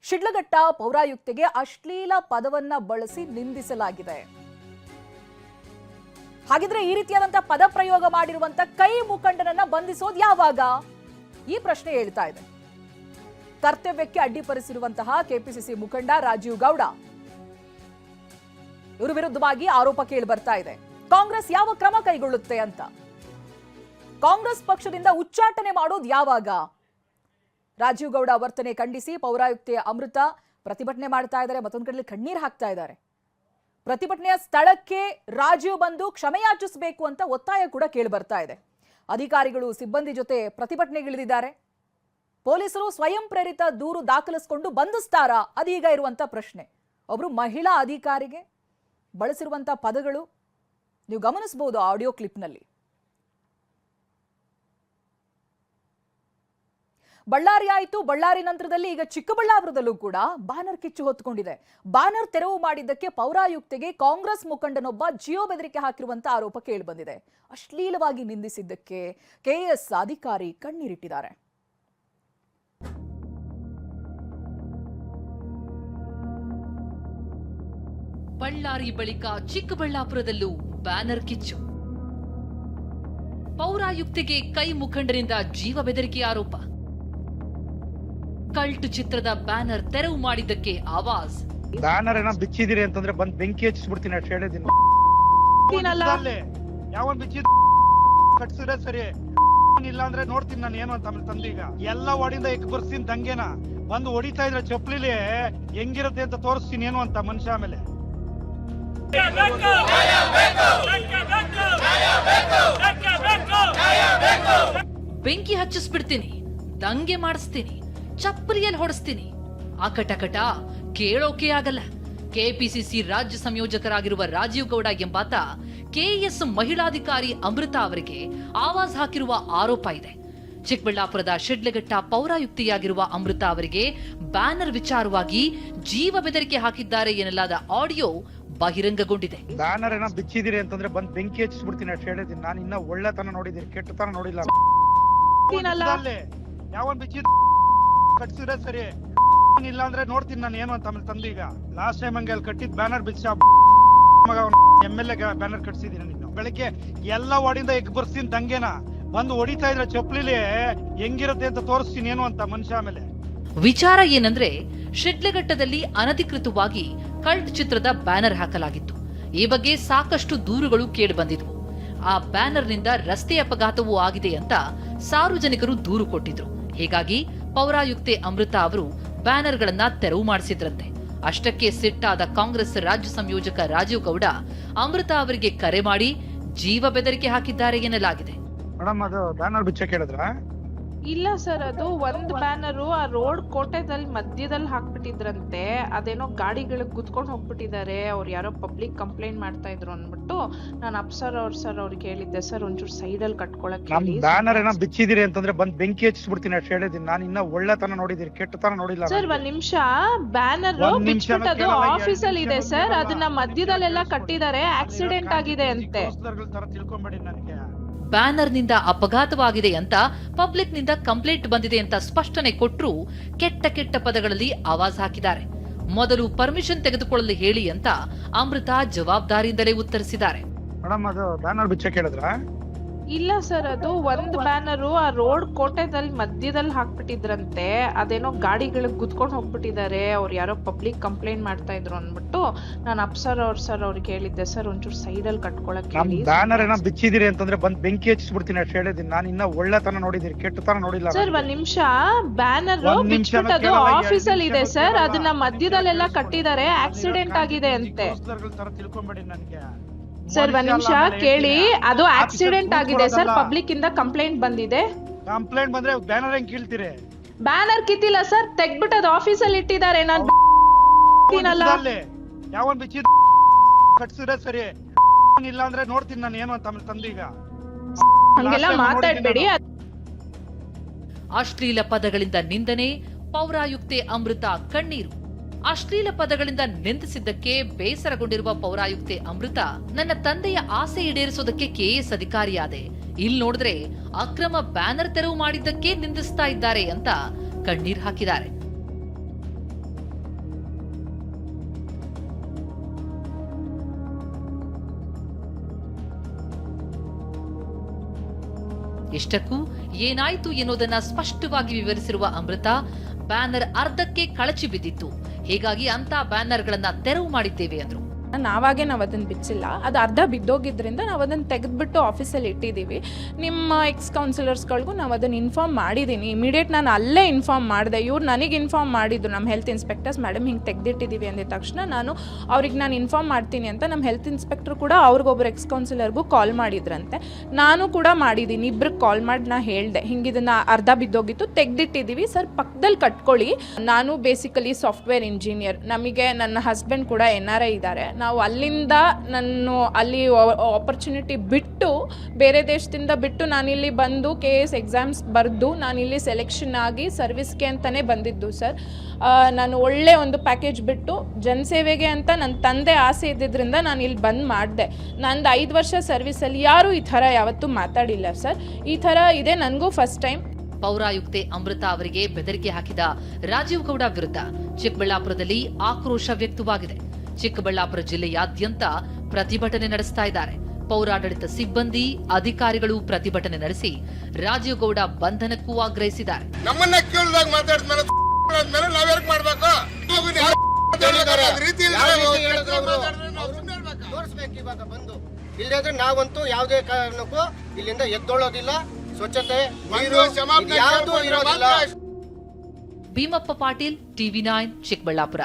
ಶಿಡ್ಲಘಟ್ಟ ಪೌರಾಯುಕ್ತೆಗೆ ಅಶ್ಲೀಲ ಪದವನ್ನ ಬಳಸಿ ನಿಂದಿಸಲಾಗಿದೆ. ಹಾಗಿದ್ರೆ ಈ ರೀತಿಯಾದಂತಹ ಪದ ಪ್ರಯೋಗ ಮಾಡಿರುವಂತ ಕೈ ಮುಖಂಡನನ್ನ ಬಂಧಿಸೋದು ಯಾವಾಗ? ಈ ಪ್ರಶ್ನೆ ಹೇಳ್ತಾ ಇದೆ. ಕರ್ತವ್ಯಕ್ಕೆ ಅಡ್ಡಿಪಡಿಸಿರುವಂತಹ ಕೆಪಿಸಿಸಿ ಮುಖಂಡ ರಾಜೀವ್ ಗೌಡ ಇವರ ವಿರುದ್ಧವಾಗಿ ಆರೋಪ ಕೇಳಿ ಬರ್ತಾ ಇದೆ. ಕಾಂಗ್ರೆಸ್ ಯಾವ ಕ್ರಮ ಕೈಗೊಳ್ಳುತ್ತೆ ಅಂತ. ಕಾಂಗ್ರೆಸ್ ಪಕ್ಷದಿಂದ ಉಚ್ಚಾಟನೆ ಮಾಡೋದು ಯಾವಾಗ? ರಾಜೀವ್ ಗೌಡ ವರ್ತನೆ ಖಂಡಿಸಿ ಪೌರಾಯುಕ್ತೆ ಅಮೃತ ಪ್ರತಿಭಟನೆ ಮಾಡ್ತಾ ಇದ್ದಾರೆ. ಮತ್ತೊಂದು ಕಡೆ ಕಣ್ಣೀರು ಹಾಕ್ತಾ ಇದ್ದಾರೆ. ಪ್ರತಿಭಟನೆಯ ಸ್ಥಳಕ್ಕೆ ರಾಜೀವ್ ಬಂದು ಕ್ಷಮೆಯಾಚಿಸಬೇಕು ಅಂತ ಒತ್ತಾಯ ಕೂಡ ಕೇಳಿ ಬರ್ತಾ ಇದೆ. ಅಧಿಕಾರಿಗಳು ಸಿಬ್ಬಂದಿ ಜೊತೆ ಪ್ರತಿಭಟನೆಗಿಳಿದಿದ್ದಾರೆ. ಪೊಲೀಸರು ಸ್ವಯಂ ಪ್ರೇರಿತ ದೂರು ದಾಖಲಿಸಿಕೊಂಡು ಬಂಧಿಸ್ತಾರಾ? ಅದೀಗ ಇರುವಂತ ಪ್ರಶ್ನೆ. ಒಬ್ರು ಮಹಿಳಾ ಅಧಿಕಾರಿಗೆ ಬಳಸಿರುವಂತ ಪದಗಳು ನೀವು ಗಮನಿಸಬಹುದು ಆಡಿಯೋ ಕ್ಲಿಪ್ನಲ್ಲಿ. ಬಳ್ಳಾರಿ ಆಯಿತು, ಬಳ್ಳಾರಿ ನಂತರದಲ್ಲಿ ಈಗ ಚಿಕ್ಕಬಳ್ಳಾಪುರದಲ್ಲೂ ಕೂಡ ಬ್ಯಾನರ್ ಕಿಚ್ಚು ಹೊತ್ತುಕೊಂಡಿದೆ. ಬ್ಯಾನರ್ ತೆರವು ಮಾಡಿದ್ದಕ್ಕೆ ಪೌರಾಯುಕ್ತೆಗೆ ಕಾಂಗ್ರೆಸ್ ಮುಖಂಡನೊಬ್ಬ ಜಿಯೋ ಬೆದರಿಕೆ ಹಾಕಿರುವಂತಹ ಆರೋಪ ಕೇಳಿ ಬಂದಿದೆ. ಅಶ್ಲೀಲವಾಗಿ ನಿಂದಿಸಿದ್ದಕ್ಕೆ ಕೆಎಸ್ ಅಧಿಕಾರಿ ಕಣ್ಣೀರಿಟ್ಟಿದ್ದಾರೆ. ಬಳ್ಳಾರಿ ಬಳಿಕ ಚಿಕ್ಕಬಳ್ಳಾಪುರದಲ್ಲೂ ಬ್ಯಾನರ್ ಕಿಚ್ಚು. ಪೌರಾಯುಕ್ತೆಗೆ ಕೈ ಮುಖಂಡರಿಂದ ಜೀವ ಬೆದರಿಕೆ ಆರೋಪ. ಕಲ್ಟ್ ಚಿತ್ರದ ಬ್ಯಾನರ್ ತೆರವು ಮಾಡಿದ್ದಕ್ಕೆ ಆವಾಜ್. ಬ್ಯಾನರ್ ಏನೋ ಬಿಚ್ಚಿದಿರಿ ಅಂತಂದ್ರೆ ಬಂದ್ ಬೆಂಕಿ ಹಚ್ಚಿಸ್ಬಿಡ್ತೀನಿ ಅಷ್ಟು ಹೇಳಿದೀನಿ. ಯಾವ ಬಿಚ್ಚಿದ್ ಕಟ್ಸಿದ್ರೆ ಸರಿ, ಇಲ್ಲ ಅಂದ್ರೆ ನೋಡ್ತೀನಿ ನಾನು ಏನು ಅಂತ. ಆಮೇಲೆ ತಂದೀಗ ಎಲ್ಲ ಒಡಿಂದ ಎಕ್ ಬರ್ಸ್ತೀನಿ ದಂಗೆನ ಬಂದು ಹೊಡಿತಾ ಇದ್ರೆ ಚಪ್ಲಿಲಿ ಹೆಂಗಿರುತ್ತೆ ಅಂತ ತೋರಿಸ್ತೀನಿ ಏನು ಅಂತ ಮನುಷ್ಯ. ಆಮೇಲೆ ಬೆಂಕಿ ಹಚ್ಚಿಸ್ಬಿಡ್ತೀನಿ, ದಂಗೆ ಮಾಡಿಸ್ತೀನಿ, ಚಪ್ಪಲಿಯಲ್ಲಿ ಹೊಡೆಸ್ತೀನಿ. ಅಕಟಕಟ ಕೇಳೋಕೆ ಆಗಲ್ಲ. ಕೆಪಿಸಿಸಿ ರಾಜ್ಯ ಸಂಯೋಜಕರಾಗಿರುವ ರಾಜೀವ್ ಗೌಡ ಎಂಬಾತ ಕೆಎಸ್ ಮಹಿಳಾಧಿಕಾರಿ ಅಮೃತ ಅವರಿಗೆ ಆವಾಜ್ ಹಾಕಿರುವ ಆರೋಪ ಇದೆ. ಚಿಕ್ಕಬಳ್ಳಾಪುರದ ಶಿಡ್ಲಘಟ್ಟ ಪೌರಾಯುಕ್ತೆಯಾಗಿರುವ ಅಮೃತ ಅವರಿಗೆ ಬ್ಯಾನರ್ ವಿಚಾರವಾಗಿ ಜೀವ ಬೆದರಿಕೆ ಹಾಕಿದ್ದಾರೆ ಎನ್ನಲಾದ ಆಡಿಯೋ ಬಹಿರಂಗಗೊಂಡಿದೆ. ಬ್ಯಾನರ್ ಏನೋ ಬಿಚ್ಚಿದಿರಿ ಅಂತಂದ್ರೆ ಬಂದ್ ಬೆಂಕಿ ಹಚ್ಚಿಸ್ಬಿಡ್ತೀನಿ ಅಷ್ಟು ಹೇಳಿದೀನಿ. ನಾನು ಇನ್ನ ಒಳ್ಳೆತನ ನೋಡಿದೀನಿ, ಕೆಟ್ಟತನ ನೋಡಿಲ್ಲ. ಯಾವ ಬಿಚ್ಚಿದ್ ಕಟ್ಸಿದ್ರೆ ಸರಿ, ಇಲ್ಲ ಅಂದ್ರೆ ನೋಡ್ತೀನಿ ನಾನು ಏನು ಅಂತ. ಆಮೇಲೆ ತಂದೀಗ ಲಾಸ್ಟ್ ಟೈಮ್ ಹಂಗೆ ಅಲ್ಲಿ ಕಟ್ಟಿದ್ ಬ್ಯಾನರ್ ಬಿಚ್ಚ MLA ಬ್ಯಾನರ್ ಕಟ್ಸಿದೀನಿ. ನೀನು ಬೆಳಗ್ಗೆ ಎಲ್ಲ ವಾರ್ಡಿಂದ ಎಗ್ ಬರ್ಸ್ತೀನಿ ದಂಗೆನ ಬಂದು ಹೊಡಿತಾ ಇದ್ರೆ ಚಪ್ಲಿಲಿ ಹೆಂಗಿರುತ್ತೆ ಅಂತ ತೋರಿಸ್ತೀನಿ ಏನು ಅಂತ ಮನುಷ್ಯ. ಆಮೇಲೆ ವಿಚಾರ ಏನಂದ್ರೆ, ಶಿಡ್ಲಘಟ್ಟದಲ್ಲಿ ಅನಧಿಕೃತವಾಗಿ ಕಲ್ಟ್ ಚಿತ್ರದ ಬ್ಯಾನರ್ ಹಾಕಲಾಗಿತ್ತು. ಈ ಬಗ್ಗೆ ಸಾಕಷ್ಟು ದೂರುಗಳು ಕೇಳಿ ಬಂದಿದ್ವು. ಆ ಬ್ಯಾನರ್ನಿಂದ ರಸ್ತೆ ಅಪಘಾತವೂ ಆಗಿದೆ ಅಂತ ಸಾರ್ವಜನಿಕರು ದೂರು ಕೊಟ್ಟಿದ್ರು. ಹೀಗಾಗಿ ಪೌರಾಯುಕ್ತೆ ಅಮೃತ ಅವರು ಬ್ಯಾನರ್ಗಳನ್ನ ತೆರವು ಮಾಡಿಸಿದ್ರಂತೆ. ಅಷ್ಟಕ್ಕೆ ಸಿಟ್ಟಾದ ಕಾಂಗ್ರೆಸ್ ರಾಜ್ಯ ಸಂಯೋಜಕ ರಾಜೀವ್ ಗೌಡ ಅಮೃತ ಅವರಿಗೆ ಕರೆ ಮಾಡಿ ಜೀವ ಬೆದರಿಕೆ ಹಾಕಿದ್ದಾರೆ ಎನ್ನಲಾಗಿದೆ. ಮೇಡಮ್, ಅದು ಬ್ಯಾನರ್ ಬಿಚ್ಚ ಕೇಳಿದ್ರ? ಇಲ್ಲ ಸರ್, ಅದು ಒಂದ್ ಬ್ಯಾನರು ಆ ರೋಡ್ ಕೋಟೆದಲ್ಲಿ ಮಧ್ಯದಲ್ಲಿ ಹಾಕ್ಬಿಟ್ಟಿದ್ರಂತೆ. ಅದೇನೋ ಗಾಡಿಗಳಿಗೆ ಗುದ್ಕೊಂಡು ಹೋಗ್ಬಿಟ್ಟಿದ್ದಾರೆ. ಅವ್ರು ಯಾರೋ ಪಬ್ಲಿಕ್ ಕಂಪ್ಲೇಂಟ್ ಮಾಡ್ತಾ ಇದ್ರು ಅಂದ್ಬಿಟ್ಟು ನಾನು ಅಪ್ಸರ್ ಅವ್ರಿಗೆ ಹೇಳಿದ್ದೆ, ಸರ್ ಒಂಚೂರು ಸೈಡ್ ಅಲ್ಲಿ ಕಟ್ಕೊಳಕ್ ಹೇಳಿ. ಬ್ಯಾನರ್ ಏನೋ ಬಿಚ್ಚಿದಿರಿ ಅಂತಂದ್ರೆ ಬಂದ್ ಬೆಂಕಿ ಹಚ್ಚಿಸ್ಬಿಡ್ತೀನಿ ಅಷ್ಟು ಹೇಳಿದೀನಿ. ನಾನು ಇನ್ನ ಒಳ್ಳೆತನ ನೋಡಿದೀನಿ, ಕೆಟ್ಟತನ ನೋಡಿಲ್ಲ. ಸರ್ ಒಂದ್ ನಿಮಿಷ, ಬ್ಯಾನರ್ ಬಿಚ್ಬಿಟ್ಟದು ಆಫೀಸ್ ಅಲ್ಲಿ ಇದೆ ಸರ್. ಅದನ್ನ ಮಧ್ಯದಲ್ಲೆಲ್ಲ ಕಟ್ಟಿದ್ದಾರೆ, ಆಕ್ಸಿಡೆಂಟ್ ಆಗಿದೆ ಅಂತೆ. ತಿಳ್ಕೊಂಬೇಡಿ ನನಗೆ. ಬ್ಯಾನರ್ನಿಂದ ಅಪಘಾತವಾಗಿದೆ ಅಂತ ಪಬ್ಲಿಕ್ನಿಂದ ಕಂಪ್ಲೇಂಟ್ ಬಂದಿದೆ ಅಂತ ಸ್ಪಷ್ಟನೆ ಕೊಟ್ಟರು ಕೆಟ್ಟ ಕೆಟ್ಟ ಪದಗಳಲ್ಲಿ ಆವಾಜ್ ಹಾಕಿದ್ದಾರೆ. ಮೊದಲು ಪರ್ಮಿಷನ್ ತೆಗೆದುಕೊಳ್ಳಲು ಹೇಳಿ ಅಂತ ಅಮೃತ ಜವಾಬ್ದಾರಿಯಿಂದಲೇ ಉತ್ತರಿಸಿದ್ದಾರೆ. ಮೇಡಮ್, ಅದು ಬ್ಯಾನರ್ ಬಿಚ್ಚ ಕೇಳಿದ್ರ? ಇಲ್ಲ ಸರ್, ಅದು ಒಂದ್ ಬ್ಯಾನರು ಆ ರೋಡ್ ಕೋಟೆದಲ್ಲಿ ಮಧ್ಯದಲ್ಲಿ ಹಾಕ್ಬಿಟ್ಟಿದ್ರಂತೆ. ಅದೇನೋ ಗಾಡಿಗಳಿಗೆ ಗುದ್ಕೊಂಡು ಹೋಗ್ಬಿಟ್ಟಿದ್ದಾರೆ. ಅವ್ರು ಯಾರೋ ಪಬ್ಲಿಕ್ ಕಂಪ್ಲೇಂಟ್ ಮಾಡ್ತಾ ಇದ್ರು ಅಂದ್ಬಿಟ್ಟು ನಾನು ಅಪ್ಸರ್ ಅವ್ರಿಗೆ ಹೇಳಿದ್ದೆ, ಸರ್ ಒಂಚೂರು ಸೈಡ್ ಅಲ್ಲಿ ಕಟ್ಕೊಳಕ್ ಹೇಳಿ. ಬ್ಯಾನರ್ ಏನೋ ಬಿಚ್ಚಿದಿರಿ ಅಂತಂದ್ರೆ ಬಂದ್ ಬೆಂಕಿ ಹಚ್ಚಿಸ್ಬಿಡ್ತೀನಿ ಅಷ್ಟು ಹೇಳಿದೀನಿ. ನಾನು ಇನ್ನ ಒಳ್ಳೆತನ ನೋಡಿದೀನಿ, ಕೆಟ್ಟತನ ನೋಡಿಲ್ಲ. ಸರ್ ಒಂದ್ ನಿಮಿಷ, ಬ್ಯಾನರ್ ಬಿಚ್ಬಿಟ್ಟದು ಆಫೀಸ್ ಅಲ್ಲಿ ಇದೆ ಸರ್. ಅದನ್ನ ಮಧ್ಯದಲ್ಲೆಲ್ಲ ಕಟ್ಟಿದ್ದಾರೆ, ಆಕ್ಸಿಡೆಂಟ್ ಆಗಿದೆ ಅಂತೆ. ತಿಳ್ಕೊಂಬೇಡಿ ನನಗೆ. ಸರ್ ಒಂದ್ ನಿಮಿಷ ಕೇಳಿ, ಅದು ಆಕ್ಸಿಡೆಂಟ್ ಆಗಿದೆ ಸರ್. ಪಬ್ಲಿಕ್ ಇಂದ ಕಂಪ್ಲೇಂಟ್ ಬಂದಿದೆ. ಕಂಪ್ಲೇಂಟ್ ಬಂದ್ರೆ ಬ್ಯಾನರ್ ಹೆಂಗ್ ಕೀಳ್ತೀರಿ? ಬ್ಯಾನರ್ ಕಿತ್ತಿಲ್ಲ ಸರ್, ತೆಗ್ಬಿಟ್ಟದು ಆಫೀಸ್ ಅಲ್ಲಿ ಇಟ್ಟಿದ್ದಾರೆ. ನಾನು ಯಾವ ಬಿಚ್ಚಿದ್ ಕಟ್ಸಿದ್ರೆ ಸರಿ, ಇಲ್ಲ ಅಂದ್ರೆ ನೋಡ್ತೀನಿ ನಾನು ಏನು ಅಂತ. ಆಮೇಲೆ ತಂದೀಗ ಹಂಗೆಲ್ಲ ಮಾತಾಡ್ಬೇಡಿ. ಅಶ್ಲೀಲ ಪದಗಳಿಂದ ನಿಂದನೆ, ಪೌರಾಯುಕ್ತೆ ಅಮೃತ ಕಣ್ಣೀರು. ಅಶ್ಲೀಲ ಪದಗಳಿಂದ ನಿಂದಿಸಿದ್ದಕ್ಕೆ ಬೇಸರಗೊಂಡಿರುವ ಪೌರಾಯುಕ್ತೆ ಅಮೃತ, ನನ್ನ ತಂದೆಯ ಆಸೆ ಈಡೇರಿಸೋದಕ್ಕೆ ಕೆಎಸ್ ಅಧಿಕಾರಿಯಾದೆ, ಇಲ್ಲಿ ನೋಡಿದ್ರೆ ಅಕ್ರಮ ಬ್ಯಾನರ್ ತೆರವು ಮಾಡಿದ್ದಕ್ಕೆ ನಿಂದಿಸ್ತಾ ಇದ್ದಾರೆ ಅಂತ ಕಣ್ಣೀರ್ ಹಾಕಿದ್ದಾರೆ. ಇಷ್ಟಕ್ಕೂ ಏನಾಯ್ತು ಎನ್ನುವುದನ್ನ ಸ್ಪಷ್ಟವಾಗಿ ವಿವರಿಸಿರುವ ಅಮೃತ, ಬ್ಯಾನರ್ ಅರ್ಧಕ್ಕೆ ಕಳಚಿ ಬಿದ್ದಿತ್ತು, ಹೀಗಾಗಿ ಅಂತ ಬ್ಯಾನರ್ಗಳನ್ನ ತೆರವು ಮಾಡಿದ್ದೇವೆ ಅಂದ್ರು. ನಾವು ಅದನ್ನು ಬಿಚ್ಚಿಲ್ಲ, ಅದು ಅರ್ಧ ಬಿದ್ದೋಗಿದ್ರಿಂದ ನಾವು ಅದನ್ನು ತೆಗೆದ್ಬಿಟ್ಟು ಆಫೀಸಲ್ಲಿ ಇಟ್ಟಿದ್ದೀವಿ. ನಿಮ್ಮ ಎಕ್ಸ್ ಕೌನ್ಸಿಲರ್ಸ್ಗಳಿಗೂ ನಾವು ಅದನ್ನು ಇನ್ಫಾರ್ಮ್ ಮಾಡಿದ್ದೀನಿ. ಇಮಿಡಿಯೇಟ್ ನಾನು ಅಲ್ಲೇ ಇನ್ಫಾರ್ಮ್ ಮಾಡಿದೆ. ಇವ್ರು ನನಗೆ ಇನ್ಫಾರ್ಮ್ ಮಾಡಿದ್ದು, ನಮ್ಮ ಹೆಲ್ತ್ ಇನ್ಸ್ಪೆಕ್ಟರ್ಸ್, ಮೇಡಮ್ ಹಿಂಗೆ ತೆಗೆದಿಟ್ಟಿದ್ದೀವಿ ಅಂದಿದ ತಕ್ಷಣ ಅವ್ರಿಗೆ ನಾನು ಇನ್ಫಾರ್ಮ್ ಮಾಡ್ತೀನಿ ಅಂತ ನಮ್ಮ ಹೆಲ್ತ್ ಇನ್ಸ್ಪೆಕ್ಟರ್ ಕೂಡ ಅವ್ರಿಗೊಬ್ರು ಎಕ್ಸ್ ಕೌನ್ಸಿಲರ್ಗೂ ಕಾಲ್ ಮಾಡಿದ್ರಂತೆ. ನಾನು ಕೂಡ ಮಾಡಿದ್ದೀನಿ, ಇಬ್ರಿಗೆ ಕಾಲ್ ಮಾಡಿ ನಾ ಹೇಳಿದೆ ಹಿಂಗೆ ಇದನ್ನು ಅರ್ಧ ಬಿದ್ದೋಗಿತ್ತು, ತೆಗೆದಿಟ್ಟಿದ್ದೀವಿ ಸರ್, ಪಕ್ಕದಲ್ಲಿ ಕಟ್ಕೊಳ್ಳಿ. ನಾನು ಬೇಸಿಕಲಿ ಸಾಫ್ಟ್ವೇರ್ ಇಂಜಿನಿಯರ್, ನಮಗೆ ನನ್ನ ಹಸ್ಬೆಂಡ್ ಕೂಡ NRI ಇದ್ದಾರೆ. ನಾವು ಅಲ್ಲಿಂದ ಅಲ್ಲಿ ಆಪರ್ಚುನಿಟಿ ಬಿಟ್ಟು ಬೇರೆ ದೇಶದಿಂದ ಬಿಟ್ಟು ನಾನಿಲ್ಲಿ ಬಂದು KS ಎಕ್ಸಾಮ್ಸ್ ಬರೆದು ನಾನಿಲ್ಲಿ ಸೆಲೆಕ್ಷನ್ ಆಗಿ ಸರ್ವಿಸ್ಗೆ ಅಂತಲೇ ಬಂದಿದ್ದು ಸರ್. ನಾನು ಒಳ್ಳೆ ಒಂದು ಪ್ಯಾಕೇಜ್ ಬಿಟ್ಟು ಜನಸೇವೆಗೆ ಅಂತ ನನ್ನ ತಂದೆ ಆಸೆ ಇದ್ದಿದ್ದರಿಂದ ನಾನು ಇಲ್ಲಿ ಬಂದು ಮಾಡಿದೆ. ನಂದು 5 ವರ್ಷ ಸರ್ವಿಸಲ್ಲಿ ಯಾರೂ ಈ ಥರ ಯಾವತ್ತೂ ಮಾತಾಡಿಲ್ಲ ಸರ್. ಈ ಥರ ಇದೆ ನನಗೂ ಫಸ್ಟ್ ಟೈಮ್. ಪೌರಾಯುಕ್ತೆ ಅಮೃತ ಅವರಿಗೆ ಬೆದರಿಕೆ ಹಾಕಿದ ರಾಜೀವ್ ಗೌಡ ವಿರುದ್ಧ ಚಿಕ್ಕಬಳ್ಳಾಪುರದಲ್ಲಿ ಆಕ್ರೋಶ ವ್ಯಕ್ತವಾಗಿದೆ. ಚಿಕ್ಕಬಳ್ಳಾಪುರ ಜಿಲ್ಲೆಯಾದ್ಯಂತ ಪ್ರತಿಭಟನೆ ನಡೆಸ್ತಾ ಇದ್ದಾರೆ. ಪೌರಾಡಳಿತ ಸಿಬ್ಬಂದಿ, ಅಧಿಕಾರಿಗಳು ಪ್ರತಿಭಟನೆ ನಡೆಸಿ ರಾಜೀವ್ ಗೌಡ ಬಂಧನಕ್ಕೂ ಆಗ್ರಹಿಸಿದ್ದಾರೆ. ನಮ್ಮನ್ನ ಕೇಳಿದಾಗ ಮಾತಾಡಿದ್ಮೇಲೆ ನಾವ್ಯಾಕೆ ಮಾಡ್ಬೇಕು? ತೋರಿಸ್ಬೇಕು ಇವಾಗ ಬಂದು. ಇಲ್ಲದ್ರೆ ನಾವಂತೂ ಯಾವುದೇ ಕಾರಣಕ್ಕೂ ಇಲ್ಲಿಂದ ಎದ್ದೊಳ್ಳೋದಿಲ್ಲ. ಸ್ವಚ್ಛತೆ, ನೀರು ಯಾವುದು ಇರೋದಿಲ್ಲ. ಭೀಮಪ್ಪ ಪಾಟೀಲ್, TV9, ಚಿಕ್ಕಬಳ್ಳಾಪುರ.